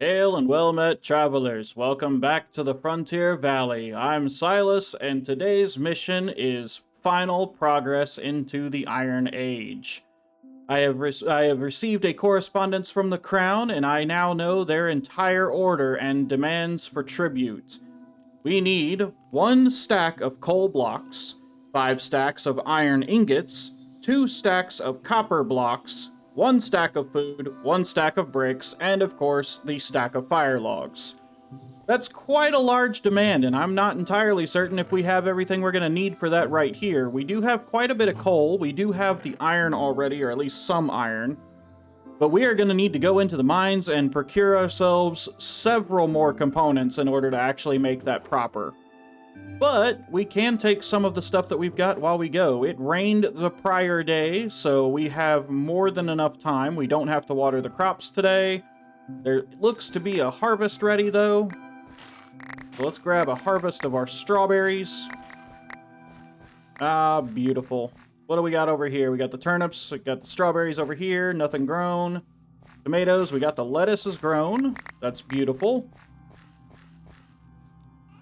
Hail and well met, travelers. Welcome back to the Frontier Valley. I'm Silas, and today's mission is Final Progress into the Iron Age. I have received a correspondence from the Crown, and I now know their entire order and demands for tribute. We need 1 stack of coal blocks, 5 stacks of iron ingots, 2 stacks of copper blocks, 1 stack of food, 1 stack of bricks, and of course, the stack of fire logs. That's quite a large demand, and I'm not entirely certain if we have everything we're going to need for that right here. We do have quite a bit of coal, we do have the iron already, or at least some iron, but we are going to need to go into the mines and procure ourselves several more components in order to actually make that proper. But we can take some of the stuff that we've got while we go. It rained the prior day, so we have more than enough time. We don't have to water the crops today. There looks to be a harvest ready, though. So let's grab a harvest of our strawberries. Ah, beautiful. What do we got over here? We got the turnips, we got the strawberries over here, nothing grown. Tomatoes, we got the lettuce is grown. That's beautiful.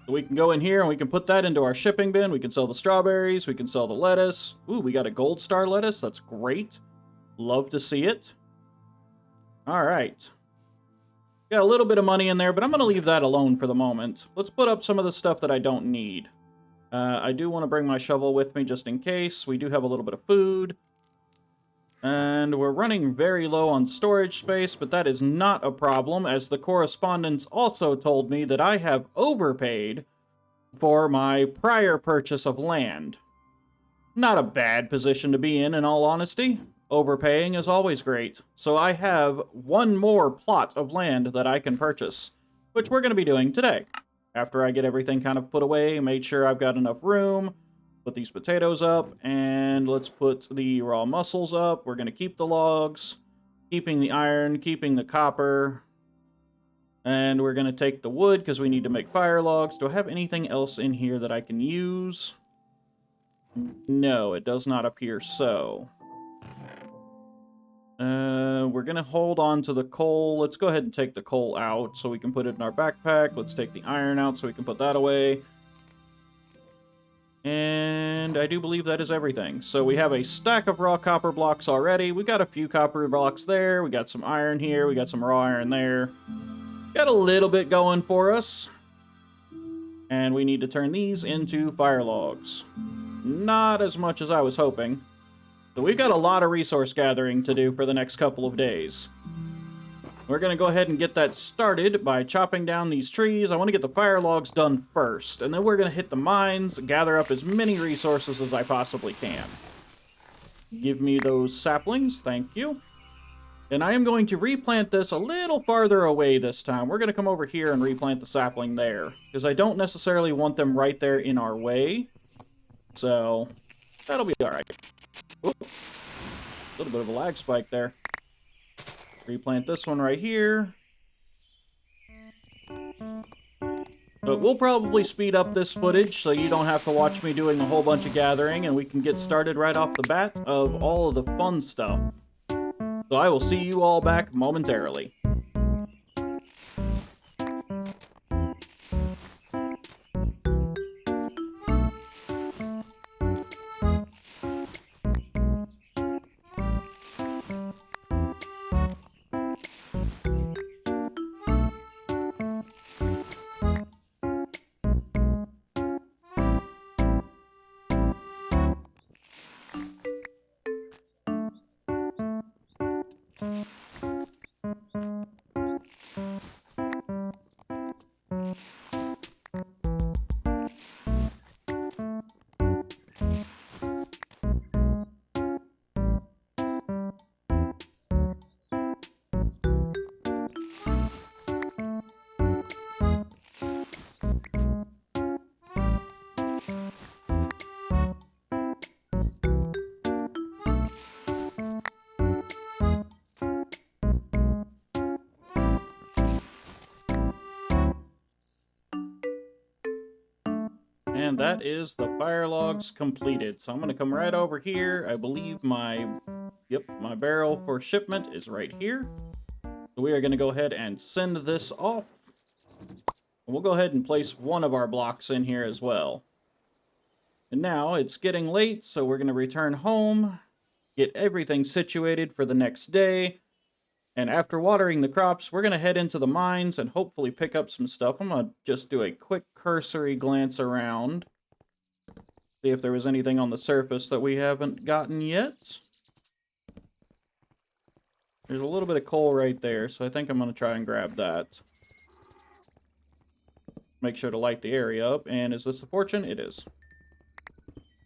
So we can go in here and we can put that into our shipping bin. We can sell the strawberries, we can sell the lettuce. Ooh, we got a gold star lettuce. That's great. Love to see it. All right. Got a little bit of money in there, but I'm going to leave that alone for the moment. Let's put up some of the stuff that I don't need. I do want to bring my shovel with me just in case. We do have a little bit of food. And we're running very low on storage space, but that is not a problem, as the correspondence also told me that I have overpaid for my prior purchase of land. Not a bad position to be in all honesty. Overpaying is always great. So I have 1 more plot of land that I can purchase, which we're going to be doing today. After I get everything kind of put away, made sure I've got enough room. Put these potatoes up, and let's put the raw mussels up. We're going to keep the logs, keeping the iron, keeping the copper. And we're going to take the wood, because we need to make fire logs. Do I have anything else in here that I can use? No, it does not appear so. We're going to hold on to the coal. Let's go ahead and take the coal out so we can put it in our backpack. Let's take the iron out so we can put that away. And I do believe that is everything. So we have a stack of raw copper blocks already. We got a few copper blocks there. We got some iron here. We got some raw iron there. Got a little bit going for us. And we need to turn these into fire logs. Not as much as I was hoping. So we've got a lot of resource gathering to do for the next couple of days. We're going to go ahead and get that started by chopping down these trees. I want to get the fire logs done first, and then we're going to hit the mines, gather up as many resources as I possibly can. Give me those saplings, thank you. And I am going to replant this a little farther away this time. We're going to come over here and replant the sapling there, because I don't necessarily want them right there in our way. So, that'll be alright. A little bit of a lag spike there. Replant this one right here. But we'll probably speed up this footage so you don't have to watch me doing a whole bunch of gathering, and we can get started right off the bat of all of the fun stuff. So I will see you all back momentarily. And that is the fire logs completed. So I'm going to come right over here. I believe my barrel for shipment is right here. So we are going to go ahead and send this off. And we'll go ahead and place one of our blocks in here as well. And now it's getting late, so we're going to return home, get everything situated for the next day. And after watering the crops, we're going to head into the mines and hopefully pick up some stuff. I'm going to just do a quick cursory glance around. See if there was anything on the surface that we haven't gotten yet. There's a little bit of coal right there, so I think I'm going to try and grab that. Make sure to light the area up. And is this the fortune? It is.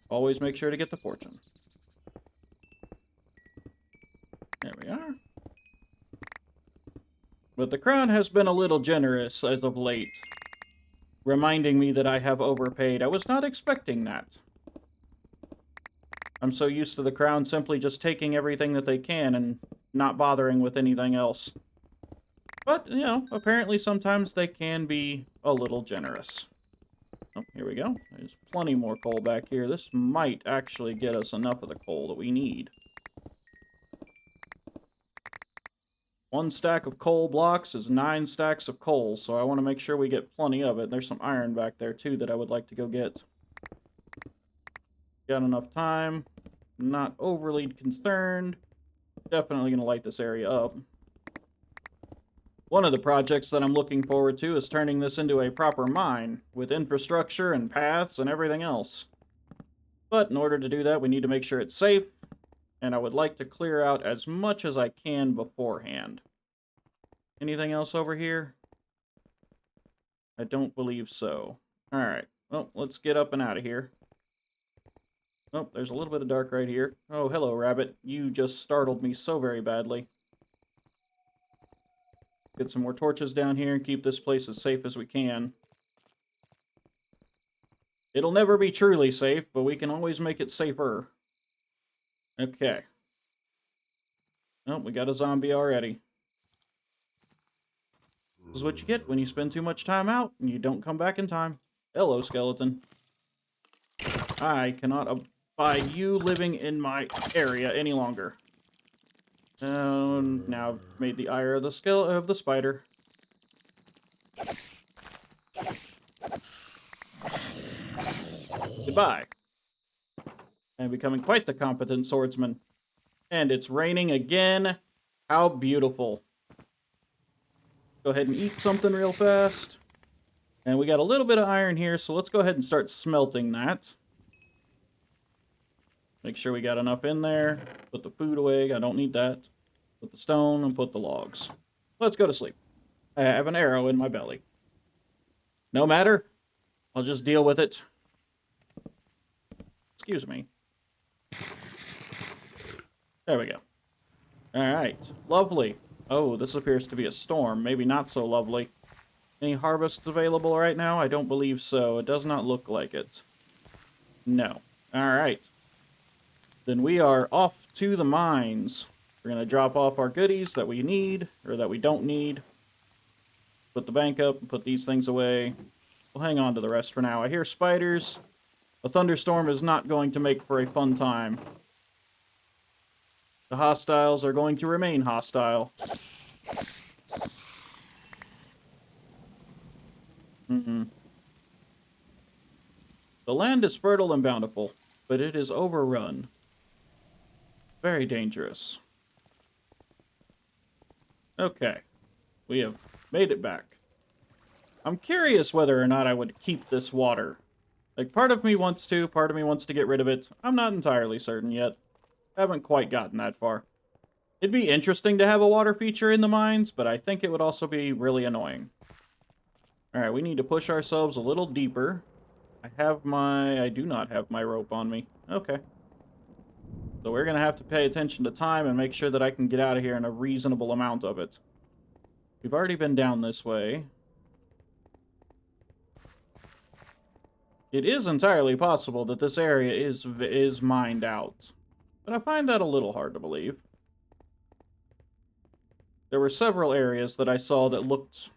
Always make sure to get the fortune. There we are. But the crown has been a little generous as of late, reminding me that I have overpaid. I was not expecting that. I'm so used to the crown simply just taking everything that they can and not bothering with anything else. But, you know, apparently sometimes they can be a little generous. Oh, here we go. There's plenty more coal back here. This might actually get us enough of the coal that we need. 1 stack of coal blocks is 9 stacks of coal, so I want to make sure we get plenty of it. There's some iron back there, too, that I would like to go get. Got enough time. Not overly concerned. Definitely going to light this area up. One of the projects that I'm looking forward to is turning this into a proper mine, with infrastructure and paths and everything else. But in order to do that, we need to make sure it's safe, and I would like to clear out as much as I can beforehand. Anything else over here? I don't believe so. Alright, well, let's get up and out of here. Oh, there's a little bit of dark right here. Oh, hello, rabbit. You just startled me so very badly. Get some more torches down here and keep this place as safe as we can. It'll never be truly safe, but we can always make it safer. Okay. Oh, we got a zombie already. This is what you get when you spend too much time out and you don't come back in time. Hello, skeleton. I cannot abide you living in my area any longer. Now I've made the ire of the spider. Goodbye. I'm becoming quite the competent swordsman. And it's raining again. How beautiful. Go ahead and eat something real fast. And we got a little bit of iron here, so let's go ahead and start smelting that. Make sure we got enough in there. Put the food away. I don't need that. Put the stone and put the logs. Let's go to sleep. I have an arrow in my belly. No matter. I'll just deal with it. Excuse me. There we go. Alright. Lovely. Oh, this appears to be a storm. Maybe not so lovely. Any harvests available right now? I don't believe so. It does not look like it. No. Alright. Then we are off to the mines. We're going to drop off our goodies that we need, or that we don't need. Put the bank up and put these things away. We'll hang on to the rest for now. I hear spiders. A thunderstorm is not going to make for a fun time. The hostiles are going to remain hostile. The land is fertile and bountiful, but it is overrun. Very dangerous. Okay. We have made it back. I'm curious whether or not I would keep this water. Like, part of me wants to, part of me wants to get rid of it. I'm not entirely certain yet. Haven't quite gotten that far. It'd be interesting to have a water feature in the mines, but I think it would also be really annoying. Alright, we need to push ourselves a little deeper. I do not have my rope on me. Okay. So we're going to have to pay attention to time and make sure that I can get out of here in a reasonable amount of it. We've already been down this way. It is entirely possible that this area is mined out. But I find that a little hard to believe. There were several areas that I saw that looked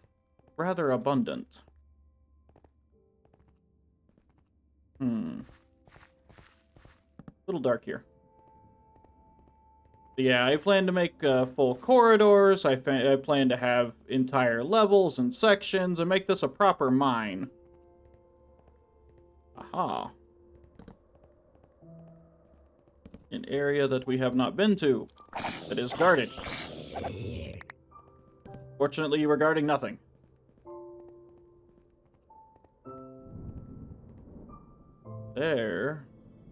rather abundant. A little dark here. Yeah, I plan to make full corridors. I plan to have entire levels and sections and make this a proper mine. Aha. An area that we have not been to. That is guarded. Fortunately, you were guarding nothing. There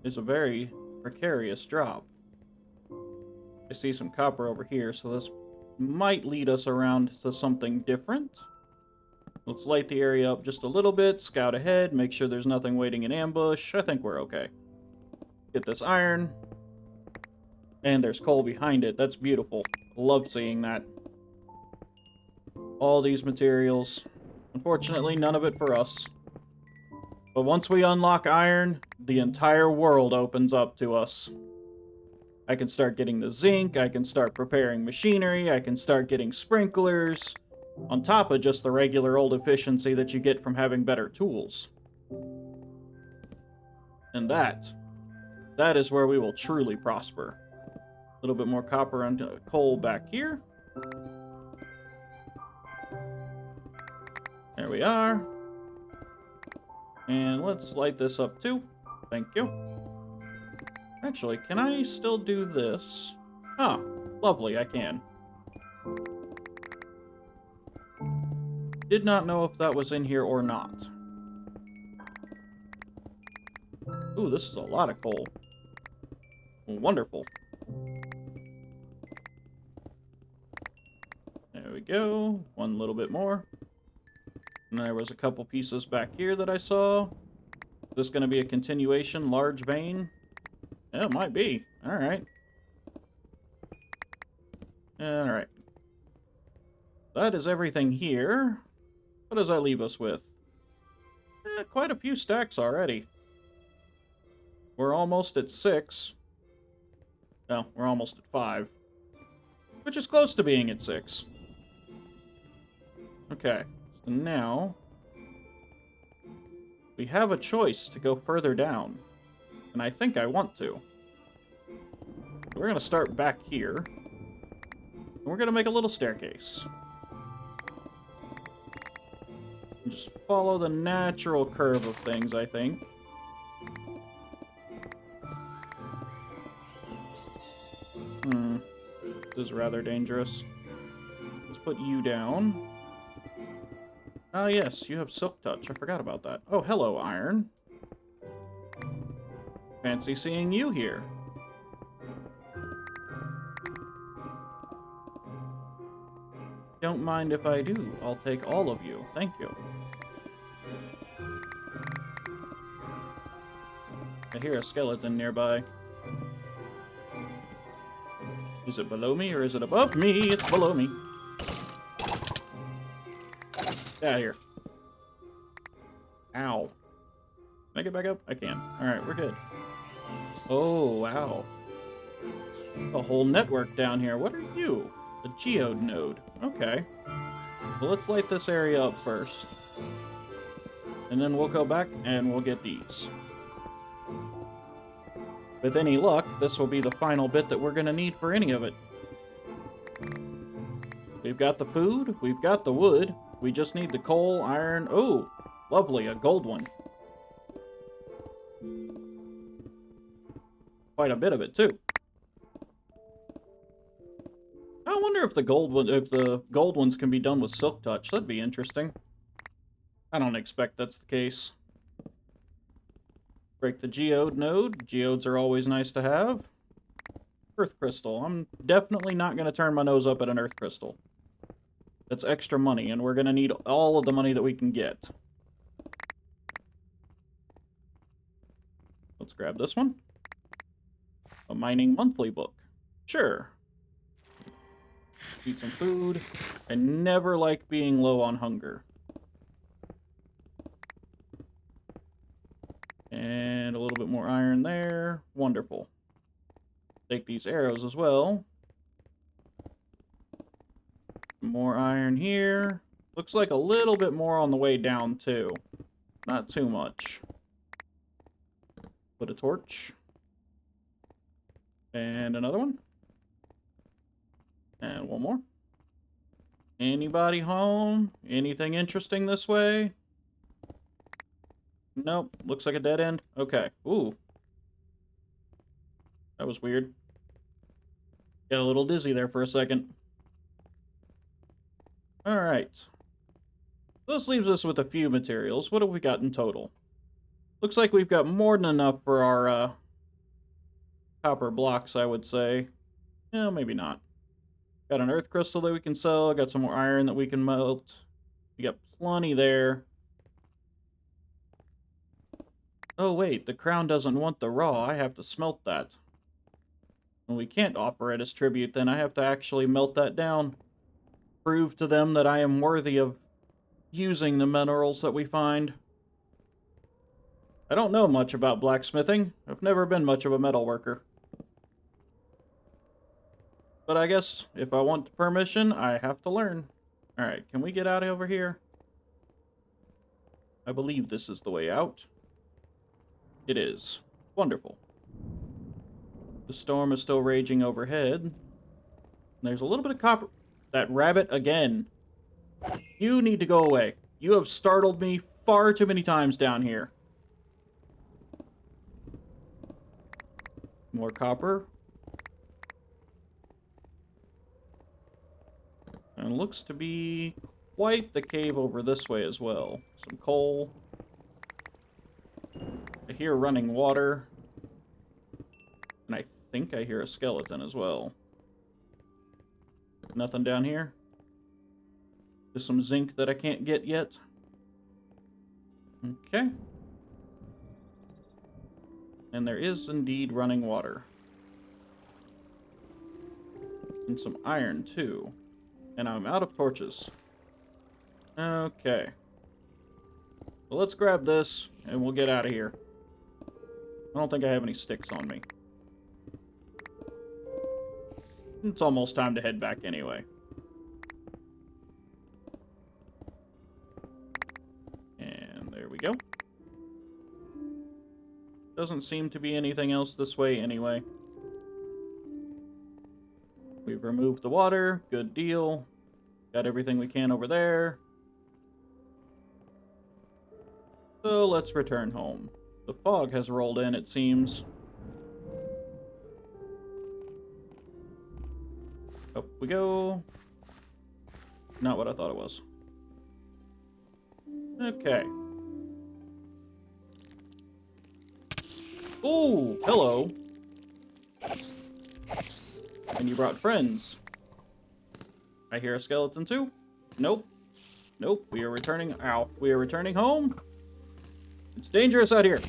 is a very precarious drop. I see some copper over here, so this might lead us around to something different. Let's light the area up just a little bit, scout ahead, make sure there's nothing waiting in ambush. I think we're okay. Get this iron. And there's coal behind it. That's beautiful. Love seeing that. All these materials. Unfortunately, none of it for us. But once we unlock iron, the entire world opens up to us. I can start getting the zinc, I can start preparing machinery, I can start getting sprinklers, on top of just the regular old efficiency that you get from having better tools. And that is where we will truly prosper. A little bit more copper and coal back here. There we are. And let's light this up too. Thank you. Actually, can I still do this? Ah, lovely, I can. Did not know if that was in here or not. Ooh, this is a lot of coal. Wonderful. There we go. One little bit more. And there was a couple pieces back here that I saw. Is this going to be a continuation? Large vein? Yeah, it might be. Alright. Alright. That is everything here. What does that leave us with? Quite a few stacks already. We're almost at 6. No, we're almost at 5. Which is close to being at 6. Okay, so now we have a choice to go further down. And I think I want to. We're going to start back here. And we're going to make a little staircase. And just follow the natural curve of things, I think. This is rather dangerous. Let's put you down. Ah, yes, you have Silk Touch. I forgot about that. Oh, hello, Iron. Fancy seeing you here. Don't mind if I do. I'll take all of you. Thank you. I hear a skeleton nearby. Is it below me or is it above me? It's below me. Get out of here. Ow. Can I get back up? I can. Alright, we're good. Oh, wow. A whole network down here. What are you? A geode node. Okay. Well, let's light this area up first. And then we'll go back and we'll get these. With any luck, this will be the final bit that we're going to need for any of it. We've got the food, we've got the wood, we just need the coal, iron. Oh, lovely, a gold one. Quite a bit of it, too. I wonder if the gold ones can be done with Silk Touch. That'd be interesting. I don't expect that's the case. Break the geode node. Geodes are always nice to have. Earth crystal. I'm definitely not going to turn my nose up at an earth crystal. That's extra money, and we're going to need all of the money that we can get. Let's grab this one. A mining monthly book. Sure. Eat some food. I never like being low on hunger. And a little bit more iron there. Wonderful. Take these arrows as well. More iron here. Looks like a little bit more on the way down, too. Not too much. Put a torch. And another one. And one more. Anybody home? Anything interesting this way? Nope. Looks like a dead end. Okay. Ooh. That was weird. Got a little dizzy there for a second. Alright. This leaves us with a few materials. What have we got in total? Looks like we've got more than enough for our copper blocks, I would say. Yeah, maybe not. Got an earth crystal that we can sell. Got some more iron that we can melt. We got plenty there. Oh, wait. The crown doesn't want the raw. I have to smelt that. And we can't offer it as tribute, then I have to actually melt that down. Prove to them that I am worthy of using the minerals that we find. I don't know much about blacksmithing. I've never been much of a metal worker. But I guess if I want permission, I have to learn. Alright, can we get out over here? I believe this is the way out. It is. Wonderful. The storm is still raging overhead. There's a little bit of copper. That rabbit again. You need to go away. You have startled me far too many times down here. More copper. And looks to be quite the cave over this way as well. Some coal. I hear running water. And I think I hear a skeleton as well. Nothing down here. Just some zinc that I can't get yet. Okay. And there is indeed running water. And some iron, too. And I'm out of torches. Okay. Well, let's grab this, and we'll get out of here. I don't think I have any sticks on me. It's almost time to head back anyway. And there we go. Doesn't seem to be anything else this way anyway. We've removed the water. Good deal. Got everything we can over there. So let's return home. The fog has rolled in, it seems. Up we go. Not what I thought it was. Okay. Oh, hello. And you brought friends. I hear a skeleton too? Nope. Nope, we are returning... Ow. We are returning home? It's dangerous out here.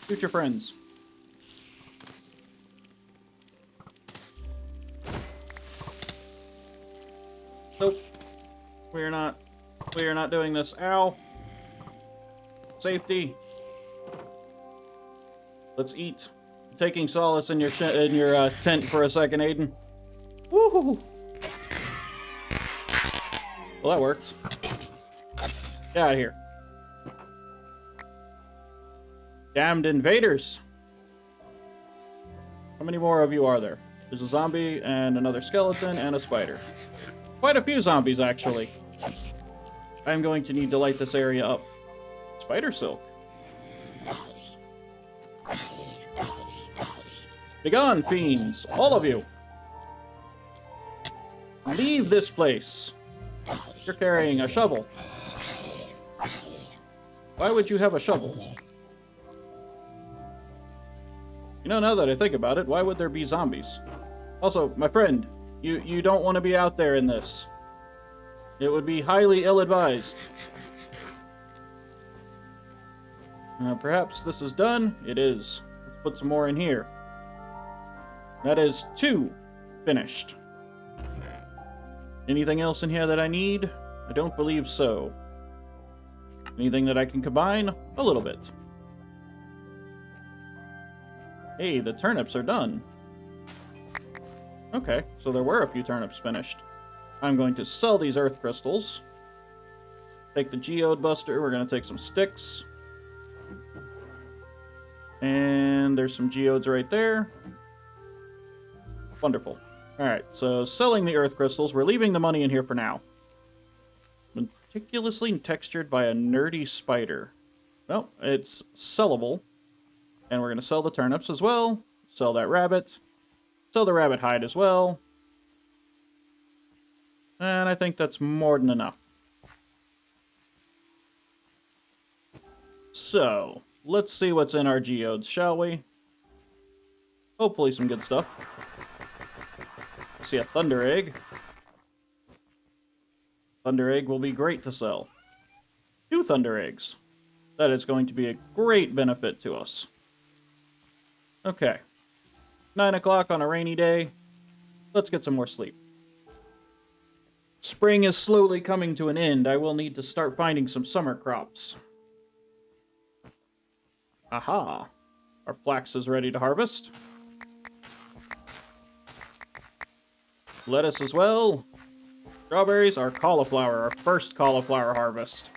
Shoot your friends. Nope. We are not doing this. Ow. Safety. Let's eat. I'm taking solace in your tent for a second, Aiden. Woohoo! Well, that worked. Get out of here. Damned invaders. How many more of you are there? There's a zombie and another skeleton and a spider. Quite a few zombies, actually. I'm going to need to light this area up. Spider silk. Begone, fiends! All of you! Leave this place! You're carrying a shovel. Why would you have a shovel? You know, now that I think about it, why would there be zombies? Also, my friend, you don't want to be out there in this. It would be highly ill-advised. Perhaps this is done? It is. Let's put some more in here. That is 2 finished. Anything else in here that I need? I don't believe so. Anything that I can combine? A little bit. Hey, the turnips are done. Okay, so there were a few turnips finished. I'm going to sell these earth crystals. Take the geode buster. We're going to take some sticks. And And there's some geodes right there. Wonderful. Alright, so selling the earth crystals. We're leaving the money in here for now. Meticulously textured by a nerdy spider. Well, it's sellable. And we're going to sell the turnips as well. Sell that rabbit. Sell the rabbit hide as well. And I think that's more than enough. So, let's see what's in our geodes, shall we? Hopefully some good stuff. See a thunder egg. Thunder egg will be great to sell. 2 thunder eggs. That is going to be a great benefit to us. Okay. 9 o'clock on a rainy day. Let's get some more sleep. Spring is slowly coming to an end. I will need to start finding some summer crops. Aha. Our flax is ready to harvest. Lettuce as well. Strawberries, our cauliflower, our first cauliflower harvest.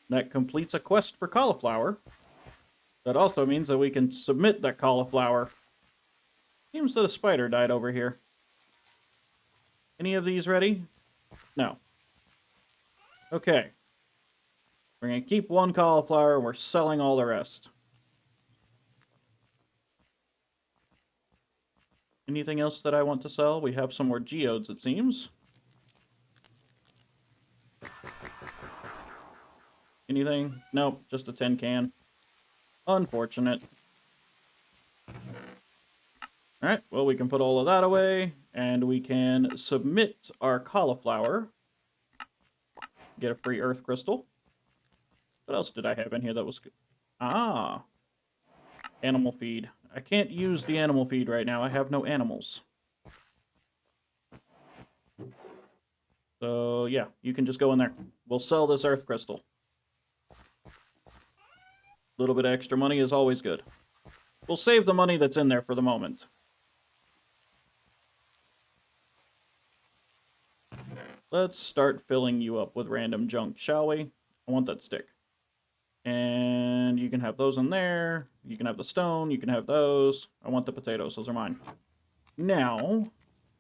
That completes a quest for cauliflower. That also means that we can submit that cauliflower. Seems that a spider died over here. Any of these ready? No. Okay. We're going to keep 1 cauliflower and we're selling all the rest. Anything else that I want to sell? We have some more geodes, it seems. Anything? Nope, just a tin can. Unfortunate. Alright, well, we can put all of that away, and we can submit our cauliflower. Get a free earth crystal. What else did I have in here that was good? Ah! Animal feed. I can't use the animal feed right now. I have no animals. So, yeah, you can just go in there. We'll sell this earth crystal. A little bit of extra money is always good. We'll save the money that's in there for the moment. Let's start filling you up with random junk, shall we? I want that stick. And you can have those in there. You can have the stone. You can have those. I want the potatoes. Those are mine. Now,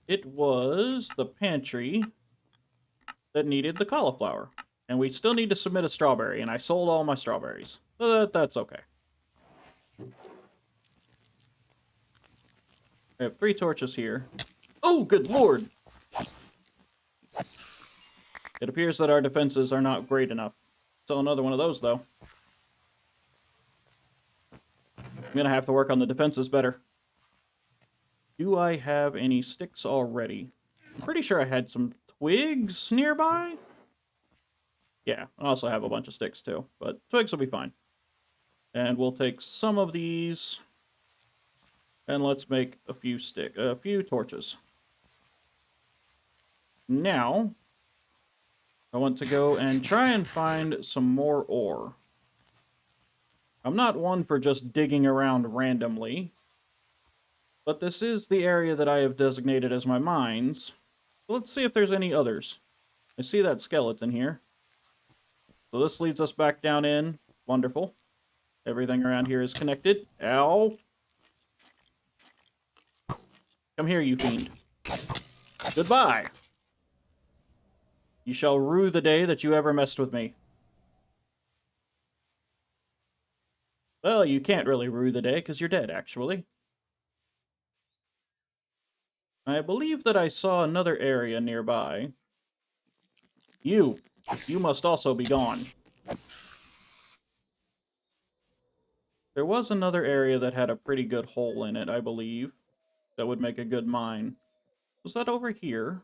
it was the pantry that needed the cauliflower. And we still need to submit a strawberry. And I sold all my strawberries. So that's okay. I have 3 torches here. Oh, good lord! It appears that our defenses are not great enough. Sell another one of those, though. I'm gonna have to work on the defenses better. Do I have any sticks already? I'm pretty sure I had some twigs nearby. Yeah, I also have a bunch of sticks, too. But twigs will be fine. And we'll take some of these. And let's make a few torches. Now, I want to go and try and find some more ore. I'm not one for just digging around randomly, but this is the area that I have designated as my mines. So let's see if there's any others. I see that skeleton here. So this leads us back down in. Wonderful. Everything around here is connected. Ow! Come here, you fiend. Goodbye! You shall rue the day that you ever messed with me. Well, you can't really rue the day, because you're dead, actually. I believe that I saw another area nearby. You must also be gone. There was another area that had a pretty good hole in it, I believe. That would make a good mine. Was that over here?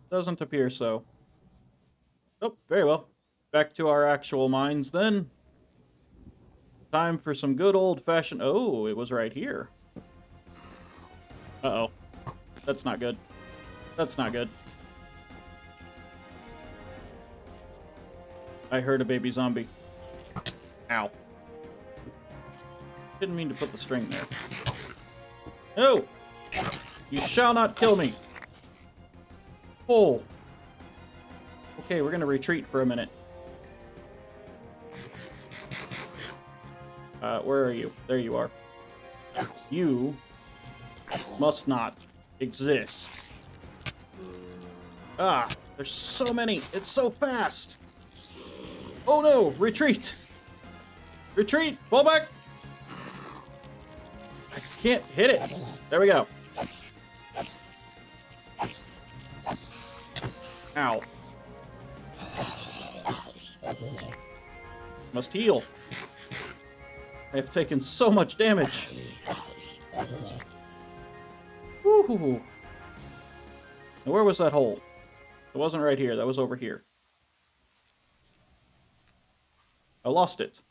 Doesn't appear so. Oh, very well. Back to our actual mines, then. Time for some good old-fashioned... Oh, it was right here. Uh-oh. That's not good. That's not good. I heard a baby zombie. Ow. Didn't mean to put the string there. No! You shall not kill me! Oh! Okay, we're gonna retreat for a minute. Where are you? There you are. You must not exist. Ah, there's so many. It's so fast. Oh no, retreat. Retreat, fall back. I can't hit it. There we go. Ow. Must heal. I have taken so much damage. Woohoo. Now, where was that hole? It wasn't right here. That was over here. I lost it.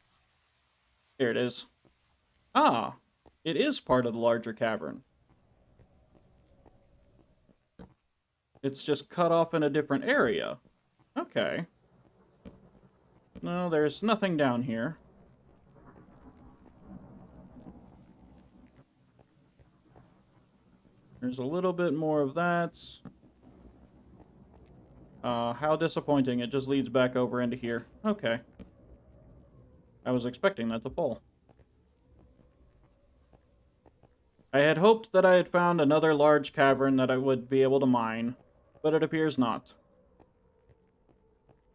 Here it is. Ah, it is part of the larger cavern. It's just cut off in a different area. Okay. No, there's nothing down here. There's a little bit more of that. How disappointing. It just leads back over into here. Okay. I was expecting that to fall. I had hoped that I had found another large cavern that I would be able to mine, but it appears not.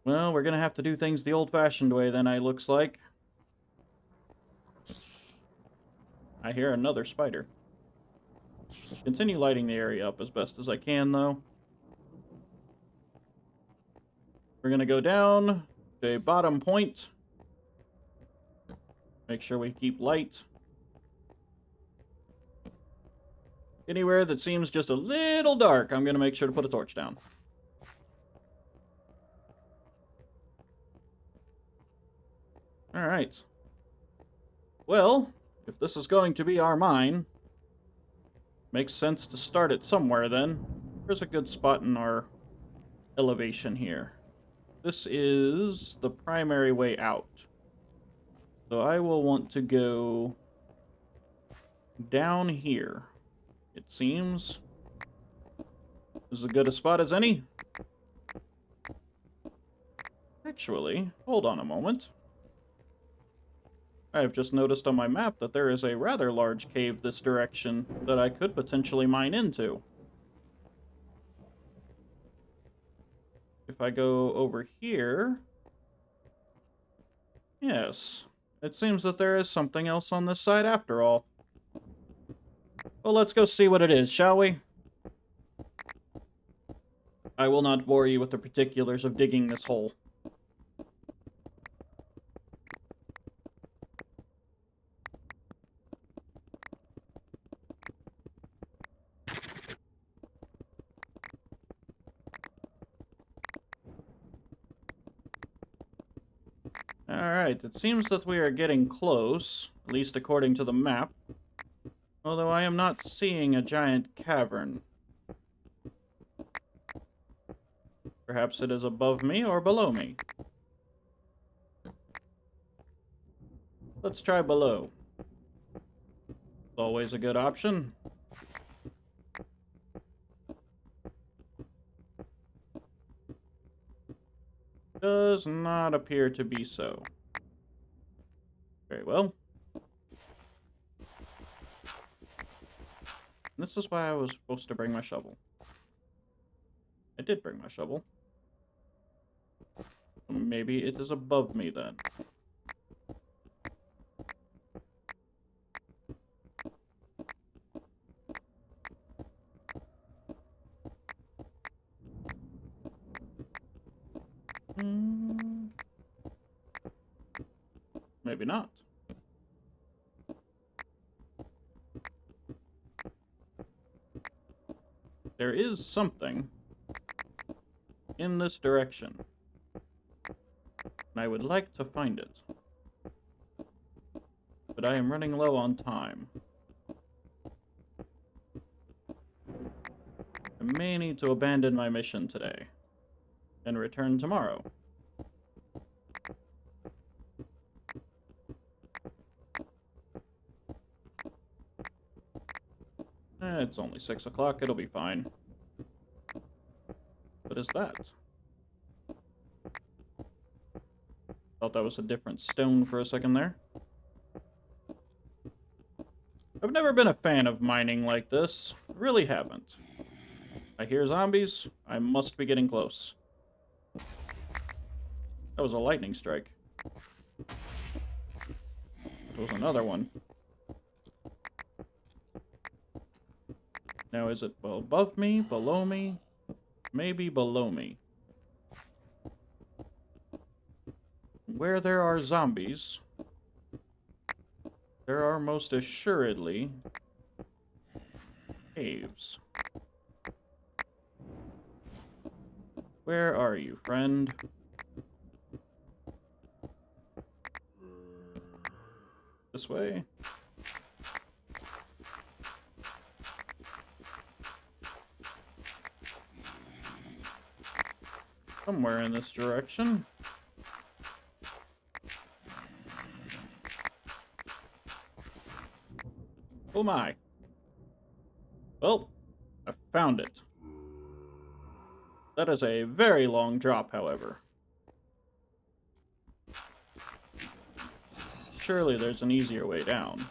Well, we're gonna have to do things the old-fashioned way then, it looks like. I hear another spider. Continue lighting the area up as best as I can, though. We're gonna go down the bottom point. Make sure we keep light. Anywhere that seems just a little dark, I'm gonna make sure to put a torch down. Alright. Well, if this is going to be our mine, makes sense to start it somewhere then. There's a good spot in our elevation here. This is the primary way out. So I will want to go down here. It seems this is as good a spot as any. Actually, hold on a moment. I have just noticed on my map that there is a rather large cave this direction that I could potentially mine into. If I go over here... Yes, it seems that there is something else on this side after all. Well, let's go see what it is, shall we? I will not bore you with the particulars of digging this hole. Alright, it seems that we are getting close, at least according to the map. Although I am not seeing a giant cavern. Perhaps it is above me or below me. Let's try below. It's always a good option. Does not appear to be so. Very well. This is why I was supposed to bring my shovel. I did bring my shovel. Maybe it is above me then. Maybe not. There is something in this direction, and I would like to find it. But I am running low on time. I may need to abandon my mission today and return tomorrow. It's only 6 o'clock, it'll be fine. What is that? Thought that was a different stone for a second there. I've never been a fan of mining like this. Really haven't. I hear zombies. I must be getting close. That was a lightning strike. There was another one. Now, is it above me, below me? Maybe below me. Where there are zombies, there are most assuredly caves. Where are you, friend? This way? Somewhere in this direction. Oh my. Well, I found it. That is a very long drop, however. Surely there's an easier way down.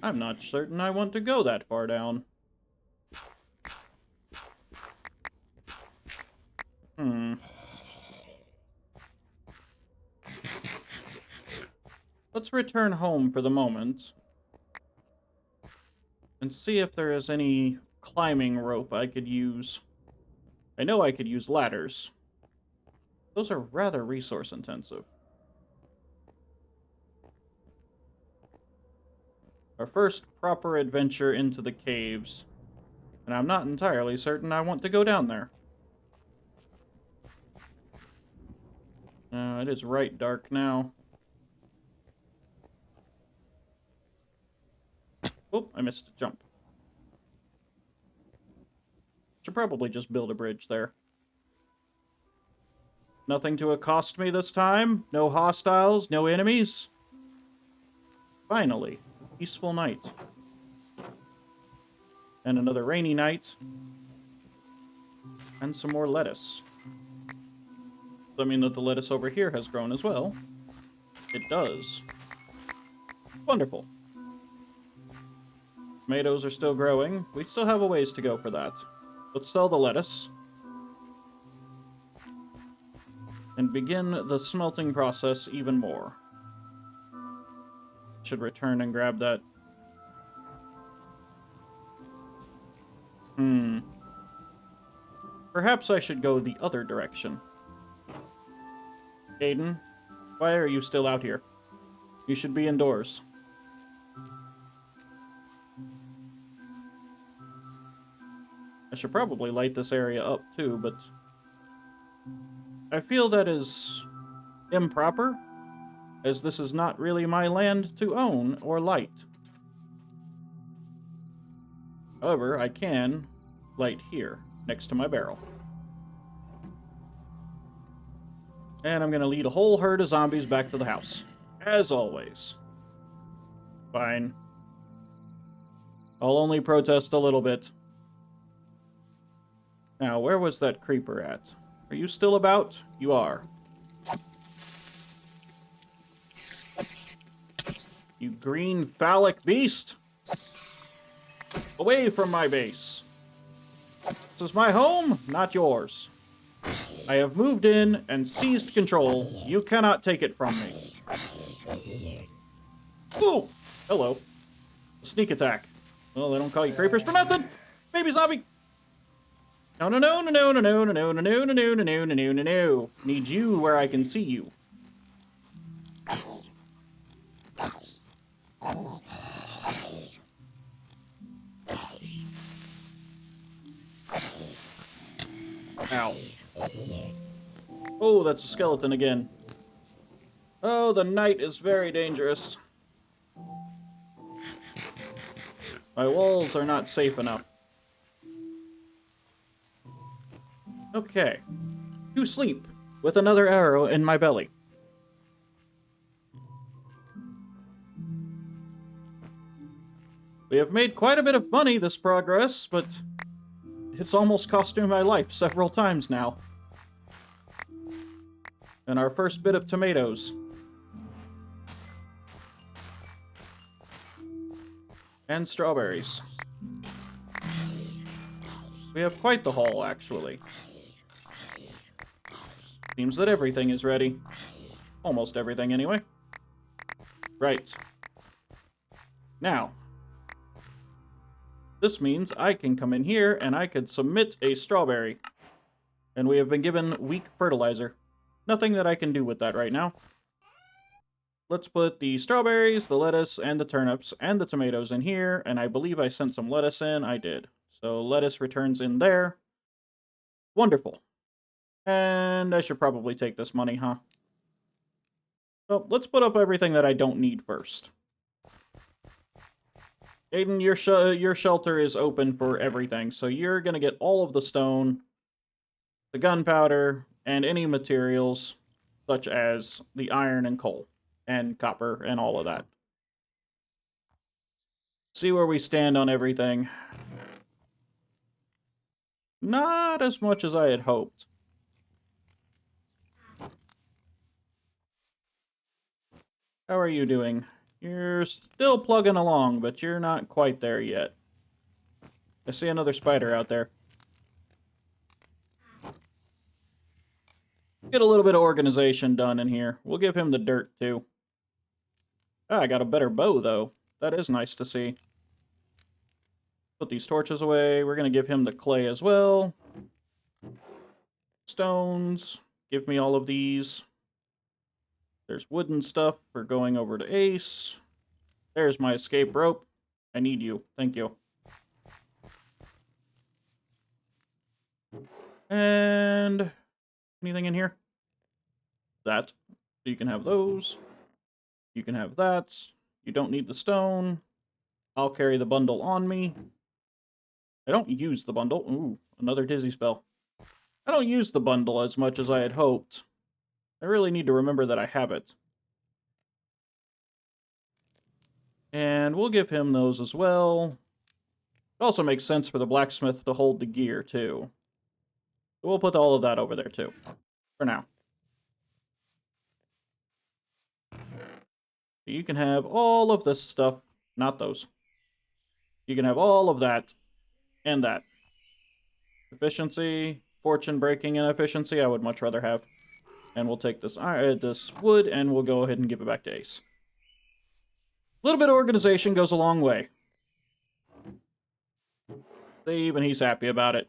I'm not certain I want to go that far down. Let's return home for the moment and see if there is any climbing rope I could use. I know I could use ladders. Those are rather resource intensive. Our first proper adventure into the caves, and I'm not entirely certain I want to go down there. It is right dark now. Oh, I missed a jump. Should probably just build a bridge there. Nothing to accost me this time. No hostiles, no enemies. Finally, peaceful night. And another rainy night. And some more lettuce. Does that mean that the lettuce over here has grown as well? It does. Wonderful. Tomatoes are still growing. We still have a ways to go for that. Let's sell the lettuce. And begin the smelting process even more. Should return and grab that. Perhaps I should go the other direction. Aiden, why are you still out here? You should be indoors. I should probably light this area up too, but I feel that is improper, as this is not really my land to own or light. However, I can light here, next to my barrel. And I'm going to lead a whole herd of zombies back to the house, as always. Fine. I'll only protest a little bit. Now, where was that creeper at? Are you still about? You are. You green phallic beast! Away from my base. This is my home, not yours. I have moved in and seized control. You cannot take it from me. Ooh! Hello. Sneak attack. Well, they don't call you creepers for nothing! Baby zombie! No, no, no, no, no, no, no, no, no, no, no, no, no, no, no, no, no. Need you where I can see you. Ow. Oh, that's a skeleton again. Oh, the night is very dangerous. My walls are not safe enough. Okay. To sleep, with another arrow in my belly. We have made quite a bit of money this progress, but It's almost cost me my life several times now. And our first bit of tomatoes. And strawberries. We have quite the haul, actually. Seems that everything is ready. Almost everything, anyway. Right. Now, this means I can come in here and I could submit a strawberry. And we have been given weak fertilizer. Nothing that I can do with that right now. Let's put the strawberries, the lettuce, and the turnips, and the tomatoes in here. And I believe I sent some lettuce in. I did. So lettuce returns in there. Wonderful. And I should probably take this money, huh? Well, let's put up everything that I don't need first. Aiden, your shelter is open for everything, so you're going to get all of the stone, the gunpowder, and any materials, such as the iron and coal, and copper, and all of that. See where we stand on everything. Not as much as I had hoped. How are you doing? You're still plugging along, but you're not quite there yet. I see another spider out there. Get a little bit of organization done in here. We'll give him the dirt, too. Ah, I got a better bow, though. That is nice to see. Put these torches away. We're going to give him the clay as well. Stones. Give me all of these. There's wooden stuff for going over to Ace. There's my escape rope. I need you. Thank you. And anything in here? That. So you can have those. You can have that. You don't need the stone. I'll carry the bundle on me. I don't use the bundle. Ooh, another dizzy spell. I don't use the bundle as much as I had hoped. I really need to remember that I have it. And we'll give him those as well. It also makes sense for the blacksmith to hold the gear, too. So we'll put all of that over there, too. For now. You can have all of this stuff. Not those. You can have all of that. And that. Efficiency. Fortune breaking and efficiency I would much rather have. And we'll take this wood and we'll go ahead and give it back to Ace. A little bit of organization goes a long way. Even he's happy about it.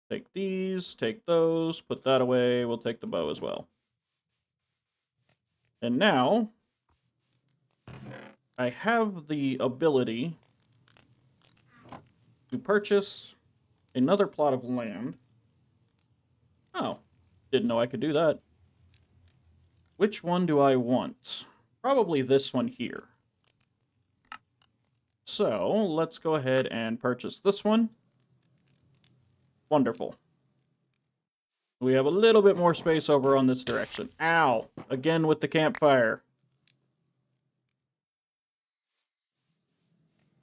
Take these, take those, put that away. We'll take the bow as well. And now, I have the ability to purchase another plot of land. Oh, didn't know I could do that. Which one do I want? Probably this one here. So, let's go ahead and purchase this one. Wonderful. We have a little bit more space over on this direction. Ow! Again with the campfire.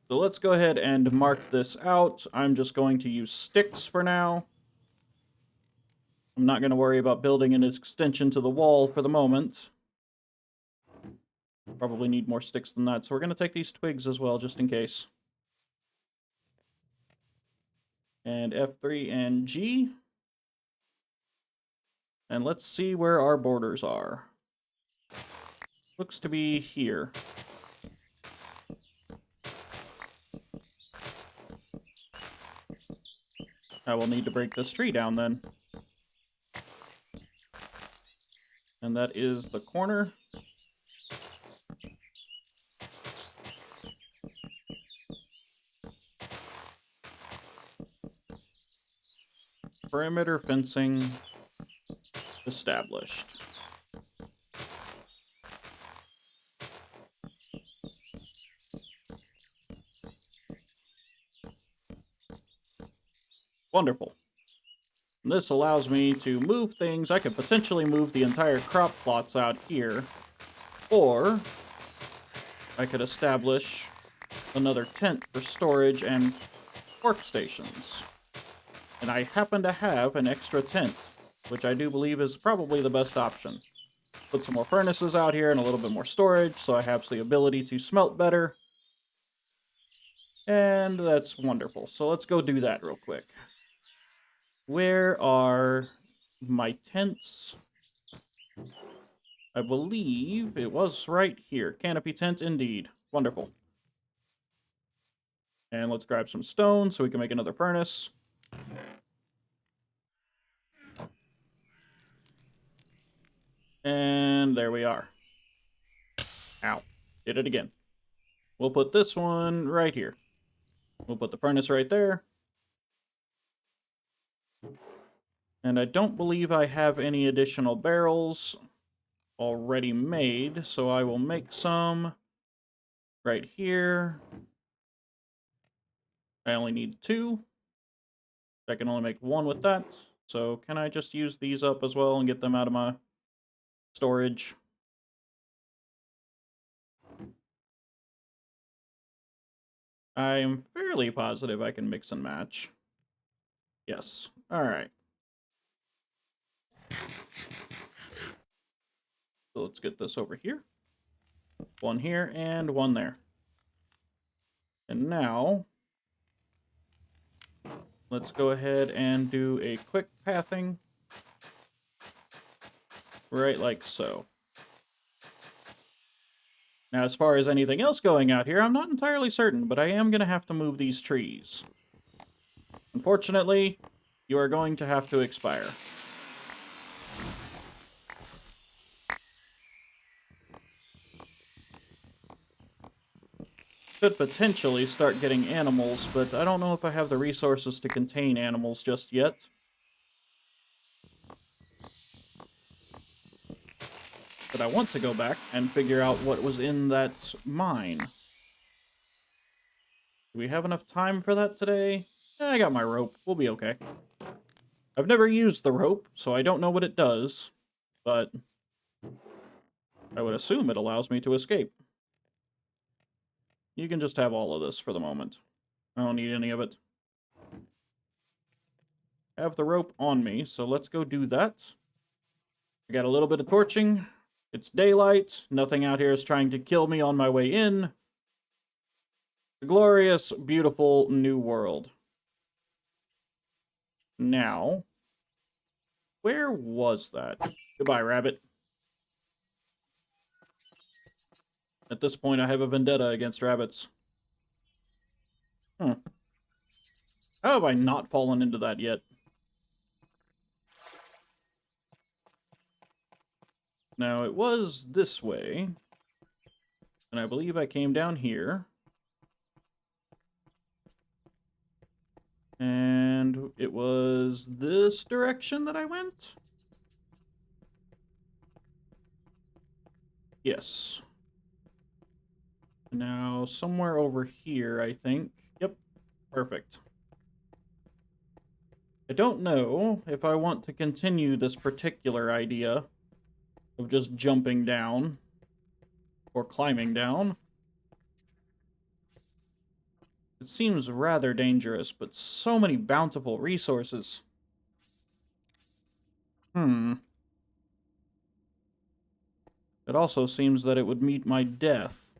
So let's go ahead and mark this out. I'm just going to use sticks for now. I'm not going to worry about building an extension to the wall for the moment. Probably need more sticks than that, so we're going to take these twigs as well, just in case. And F3 and G. And let's see where our borders are. Looks to be here. I will need to break this tree down then. And that is the corner. Perimeter fencing established. Wonderful. This allows me to move things. I could potentially move the entire crop plots out here. Or I could establish another tent for storage and workstations. And I happen to have an extra tent, which I do believe is probably the best option. Put some more furnaces out here and a little bit more storage, so I have the ability to smelt better. And that's wonderful. So let's go do that real quick. Where are my tents? I believe it was right here. Canopy tent, indeed. Wonderful. And let's grab some stone so we can make another furnace. And there we are. Ow. Did it again. We'll put this one right here. We'll put the furnace right there. And I don't believe I have any additional barrels already made, so I will make some right here. I only need 2. I can only make 1 with that. So can I just use these up as well and get them out of my storage? I am fairly positive I can mix and match. Yes. Alright. So let's get this over here. 1 here and 1 there. And now, let's go ahead and do a quick pathing. Right like so. Now, as far as anything else going out here, I'm not entirely certain, but I am going to have to move these trees. Unfortunately, you are going to have to expire. Could potentially start getting animals, but I don't know if I have the resources to contain animals just yet. But I want to go back and figure out what was in that mine. Do we have enough time for that today? I got my rope. We'll be okay. I've never used the rope, so I don't know what it does, but I would assume it allows me to escape. You can just have all of this for the moment. I don't need any of it. I have the rope on me, so let's go do that. I got a little bit of torching. It's daylight. Nothing out here is trying to kill me on my way in. The glorious, beautiful new world. Now, where was that? Goodbye, rabbit. At this point, I have a vendetta against rabbits. How have I not fallen into that yet? Now, it was this way. And I believe I came down here. And it was this direction that I went? Yes. Now, somewhere over here, I think. Yep, perfect. I don't know if I want to continue this particular idea of just jumping down or climbing down. It seems rather dangerous, but so many bountiful resources. It also seems that it would meet my death.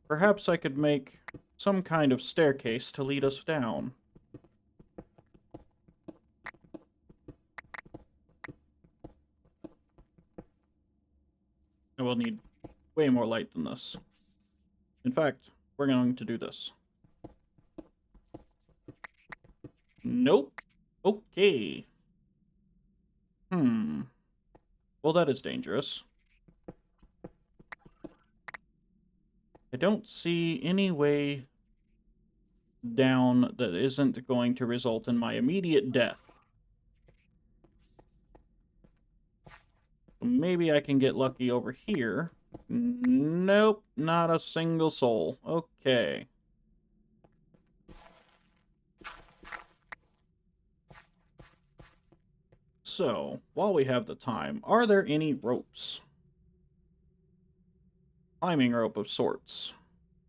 Perhaps I could make some kind of staircase to lead us down. I will need way more light than this. In fact, we're going to do this. Nope. Okay. Well, that is dangerous. I don't see any way down that isn't going to result in my immediate death. Maybe I can get lucky over here. Nope, not a single soul. Okay. So, while we have the time, are there any ropes? Climbing rope of sorts.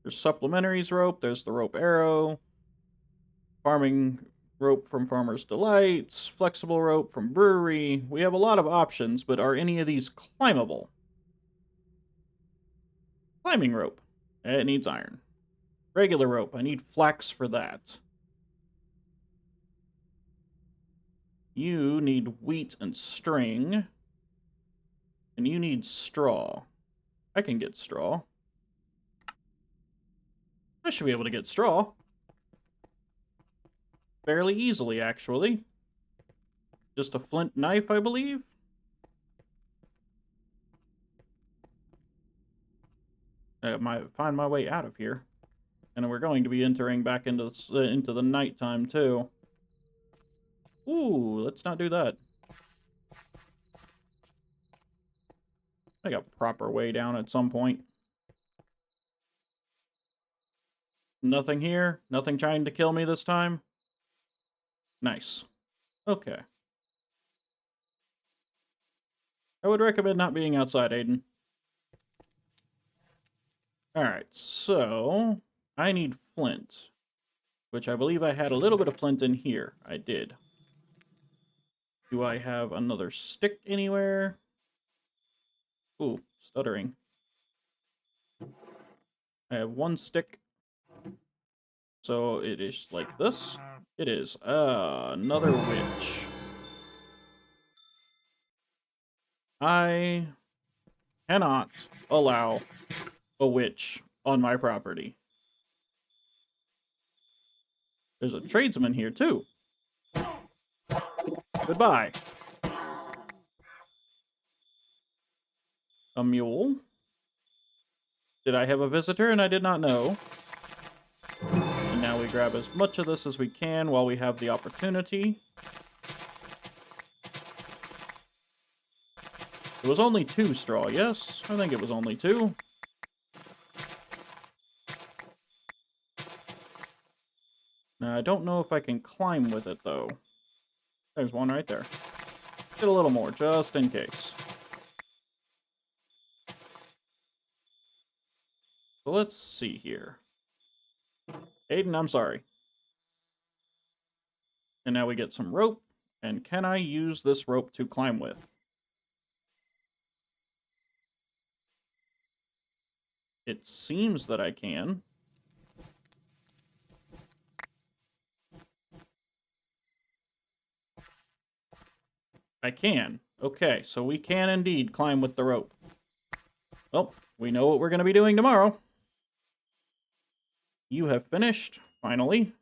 There's supplementaries rope, there's the rope arrow. farming rope from Farmer's Delights, flexible rope from Brewery. We have a lot of options, but are any of these climbable? Climbing rope. It needs iron. Regular rope. I need flax for that. You need wheat and string. And you need straw. I can get straw. I should be able to get straw. Fairly easily, actually. Just a flint knife, I believe. I might find my way out of here. And we're going to be entering back into the nighttime, too. Ooh, let's not do that. I got a proper way down at some point. Nothing here? Nothing trying to kill me this time? Nice. Okay. I would recommend not being outside, Aiden. Alright, so... I need flint. Which I believe I had a little bit of flint in here. I did. Do I have another stick anywhere? Ooh, stuttering. I have one stick. So it is like this. It is. Another witch. I cannot allow a witch on my property. There's a tradesman here, too. Goodbye. A mule. Did I have a visitor and I did not know? And now we grab as much of this as we can while we have the opportunity. It was only 2 straw, yes? I think it was only 2. Now, I don't know if I can climb with it, though. There's one right there. Get a little more, just in case. So let's see here. Aiden, I'm sorry. And now we get some rope. And can I use this rope to climb with? It seems that I can. I can. Okay, so we can indeed climb with the rope. Well, we know what we're going to be doing tomorrow. You have finished, finally.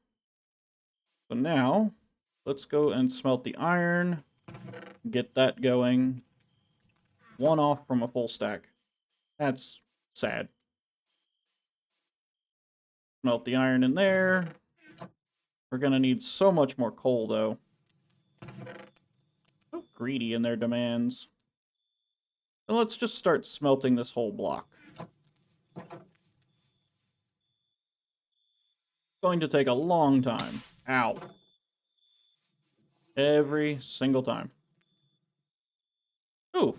So now, let's go and smelt the iron. Get that going. 1 off from a full stack. That's sad. Melt the iron in there. We're going to need so much more coal, though. So greedy in their demands. So let's just start smelting this whole block. Going to take a long time. Ow. Every single time. Ooh.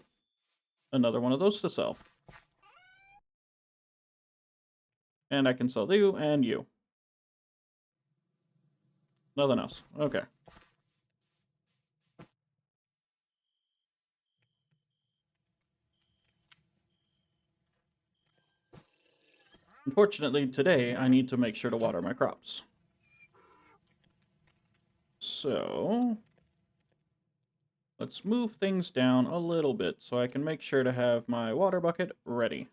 Another one of those to sell. And I can sell you and you. Nothing else. Okay. Unfortunately, today I need to make sure to water my crops. So, let's move things down a little bit so I can make sure to have my water bucket ready.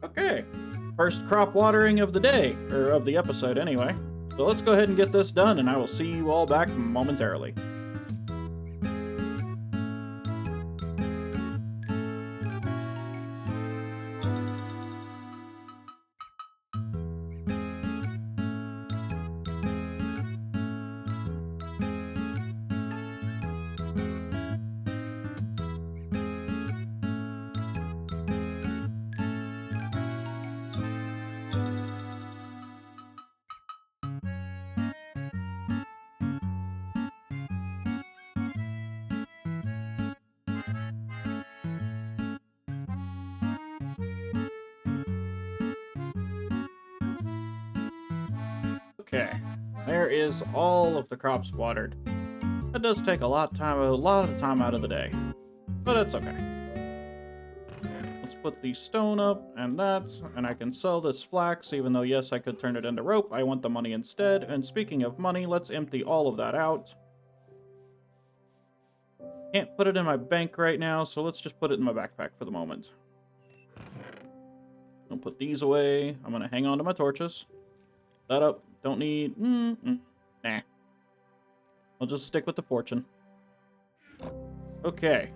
Okay, first crop watering of the day, or of the episode anyway. So let's go ahead and get this done, and I will see you all back momentarily. Okay, There is all of the crops watered. That does take a lot of time out of the day, but that's okay. Let's put the stone up and that, and I can sell this flax, even though yes, I could turn it into rope. I want the money instead. And speaking of money, let's empty all of that out. Can't put it in my bank right now, so let's just put it in my backpack for the moment. I'll put these away. I'm gonna hang on to my torches. That up. Don't need. Nah. I'll just stick with the fortune. Okay.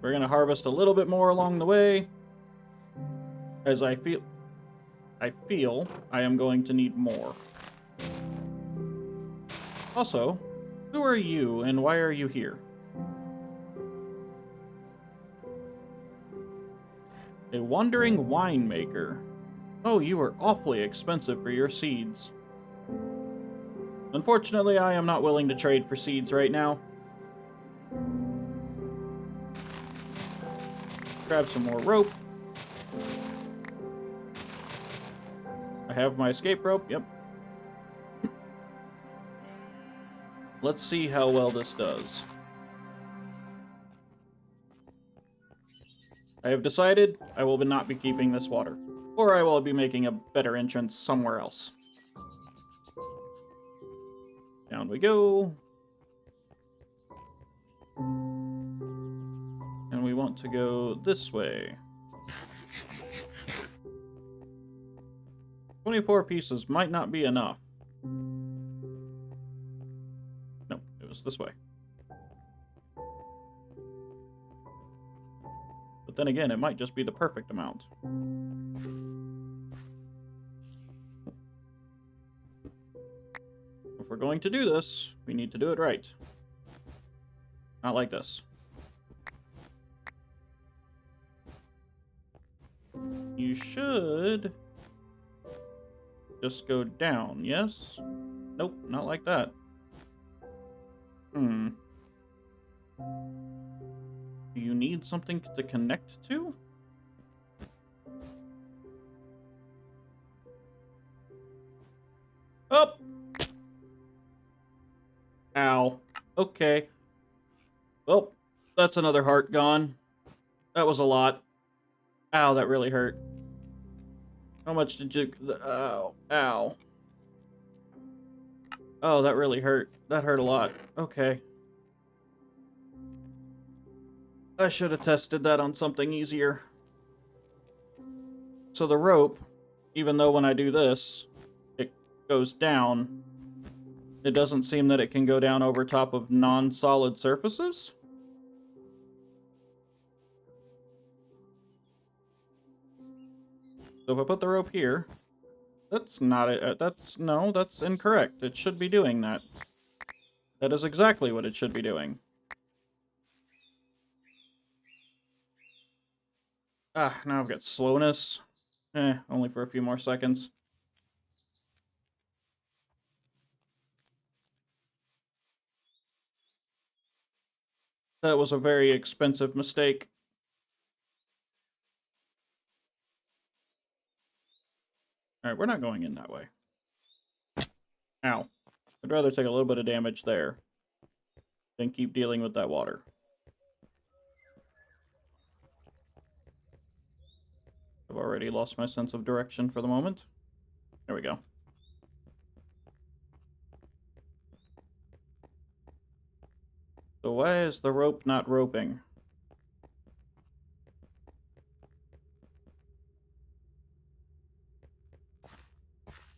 We're gonna harvest a little bit more along the way, as I feel I am going to need more. Also, who are you and why are you here? A wandering winemaker. Oh, you are awfully expensive for your seeds. Unfortunately, I am not willing to trade for seeds right now. Grab some more rope. I have my escape rope, yep. Let's see how well this does. I have decided I will not be keeping this water, or I will be making a better entrance somewhere else. Down we go. And we want to go this way. 24 pieces might not be enough. No, it was this way. But then again, it might just be the perfect amount. If we're going to do this, we need to do it right. Not like this. You should just go down, yes? Nope, not like that. Do you need something to connect to? Oh! Ow. Okay. Well, that's another heart gone. That was a lot. Ow, that really hurt. How much did you... Ow. Ow. Oh, that really hurt. That hurt a lot. Okay. I should have tested that on something easier. So the rope, even though when I do this, it goes down, it doesn't seem that it can go down over top of non-solid surfaces? So if I put the rope here, that's not it. No, that's incorrect. It should be doing that. That is exactly what it should be doing. Ah, now I've got slowness. Only for a few more seconds. That was a very expensive mistake. Alright, we're not going in that way. Ow. I'd rather take a little bit of damage there than keep dealing with that water. I've already lost my sense of direction for the moment. There we go. So why is the rope not roping?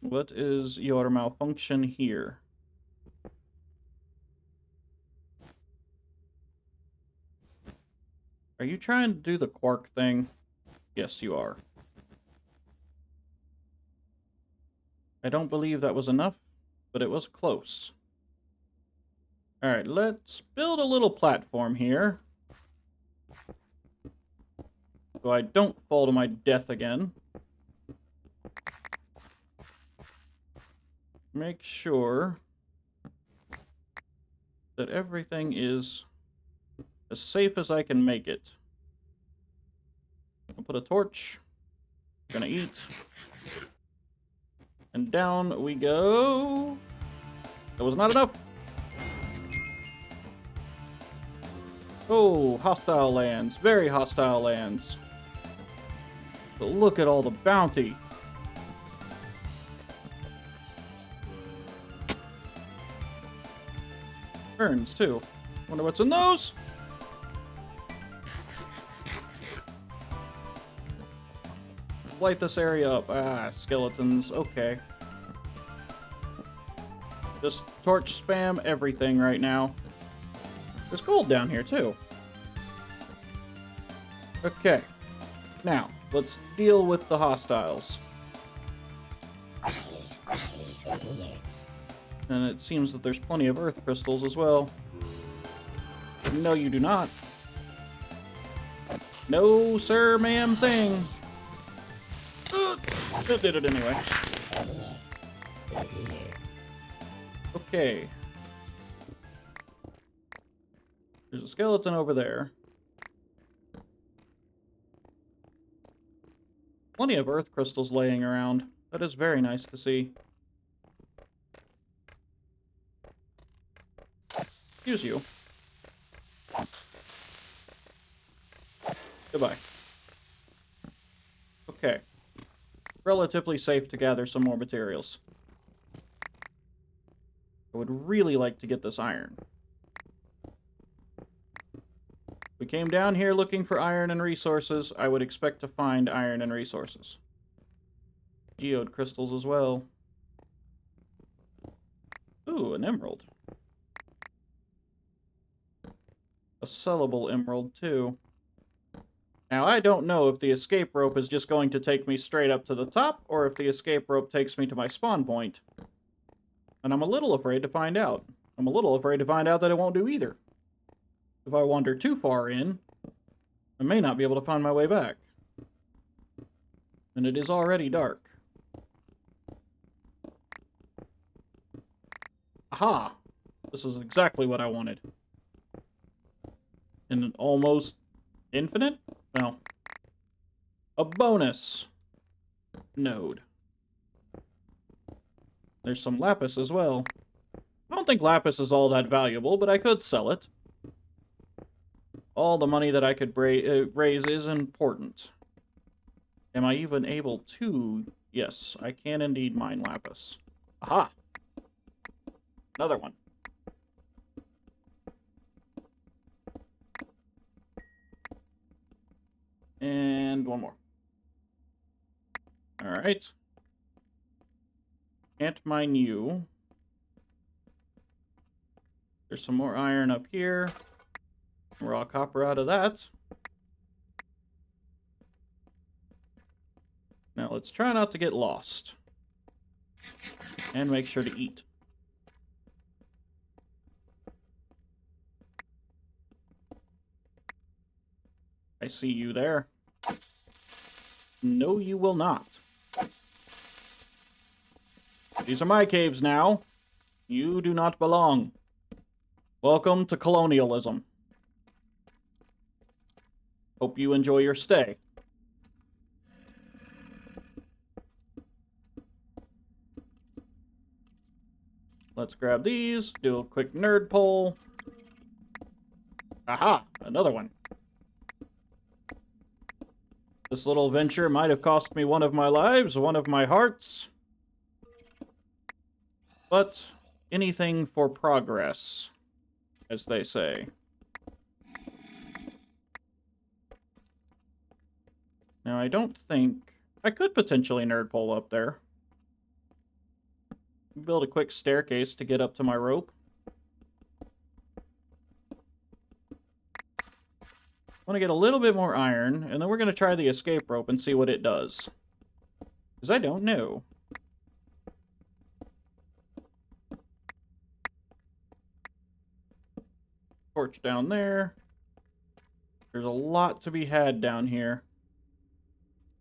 What is your malfunction here? Are you trying to do the quark thing? Yes, you are. I don't believe that was enough, but it was close. Alright, let's build a little platform here. So I don't fall to my death again. Make sure that everything is as safe as I can make it. I'll put a torch. Gonna eat. And down we go. That was not enough. Oh, hostile lands. Very hostile lands. But look at all the bounty. Turns, too. Wonder what's in those? Light this area up. Ah, skeletons. Okay. Just torch spam everything right now. There's gold down here, too. Okay. Now, let's deal with the hostiles. And it seems that there's plenty of earth crystals as well. No, you do not. No, sir, ma'am thing. It did it anyway. Okay. There's a skeleton over there. Plenty of earth crystals laying around. That is very nice to see. Excuse you. Goodbye. Okay. Relatively safe to gather some more materials. I would really like to get this iron. We came down here looking for iron and resources. I would expect to find iron and resources. Geode crystals as well. Ooh, an emerald. A sellable emerald, too. Now, I don't know if the escape rope is just going to take me straight up to the top, or if the escape rope takes me to my spawn point. And I'm a little afraid to find out. I'm a little afraid to find out that it won't do either. If I wander too far in, I may not be able to find my way back. And it is already dark. Aha! This is exactly what I wanted. In an almost infinite? No. A bonus node. There's some lapis as well. I don't think lapis is all that valuable, but I could sell it. All the money that I could raise is important. Am I even able to? Yes, I can indeed mine lapis. Aha! Another one. And one more. Alright. Can't mine you. There's some more iron up here. Raw copper out of that. Now let's try not to get lost. And make sure to eat. I see you there. No, you will not. These are my caves now. You do not belong. Welcome to colonialism. Hope you enjoy your stay. Let's grab these, do a quick nerd poll. Aha! Another one. This little venture might have cost me one of my lives, one of my hearts. But anything for progress, as they say. Now, I don't think... I could potentially nerd pole up there. Build a quick staircase to get up to my rope. I want to get a little bit more iron, and then we're going to try the escape rope and see what it does. Because I don't know. Torch down there. There's a lot to be had down here.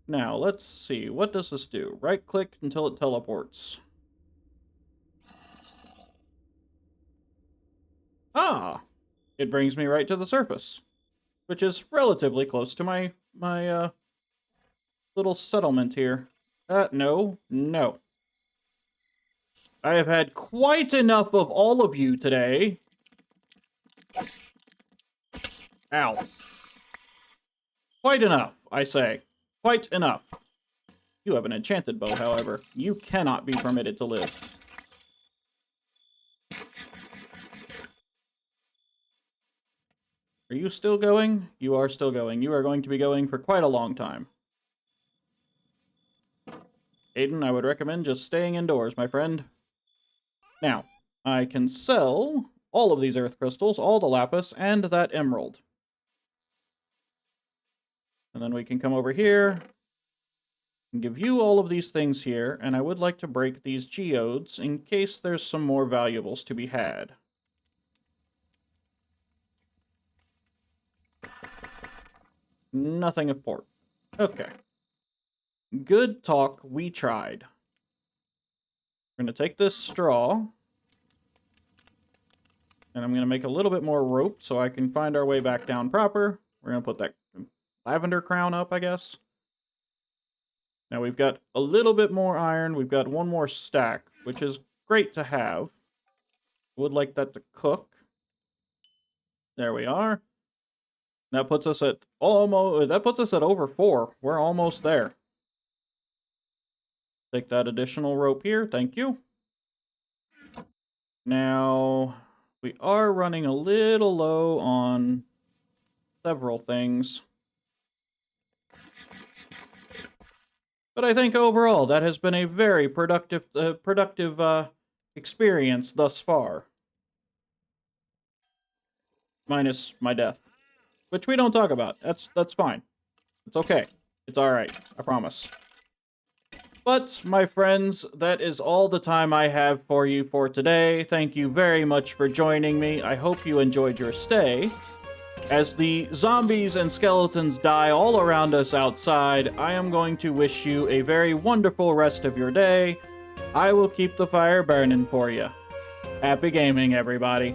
Now, let's see. What does this do? Right-click until it teleports. Ah! It brings me right to the surface. Which is relatively close to my little settlement here. No. No. I have had quite enough of all of you today. Ow. Quite enough, I say. Quite enough. You have an enchanted bow, however. You cannot be permitted to live. Are you still going? You are still going. You are going to be going for quite a long time. Aiden, I would recommend just staying indoors, my friend. Now, I can sell all of these earth crystals, all the lapis, and that emerald. And then we can come over here and give you all of these things here, and I would like to break these geodes in case there's some more valuables to be had. Nothing of port. Okay. Good talk, we tried. We're going to take this straw, and I'm going to make a little bit more rope so I can find our way back down proper. We're going to put that lavender crown up, I guess. Now we've got a little bit more iron. We've got one more stack, which is great to have. Would like that to cook. There we are. That puts us at over 4. We're almost there. Take that additional rope here. Thank you. Now, we are running a little low on several things. But I think overall that has been a very productive experience thus far. Minus my death. Which we don't talk about. That's fine. It's okay. It's alright. I promise. But, my friends, that is all the time I have for you for today. Thank you very much for joining me. I hope you enjoyed your stay. As the zombies and skeletons die all around us outside, I am going to wish you a very wonderful rest of your day. I will keep the fire burning for you. Happy gaming, everybody.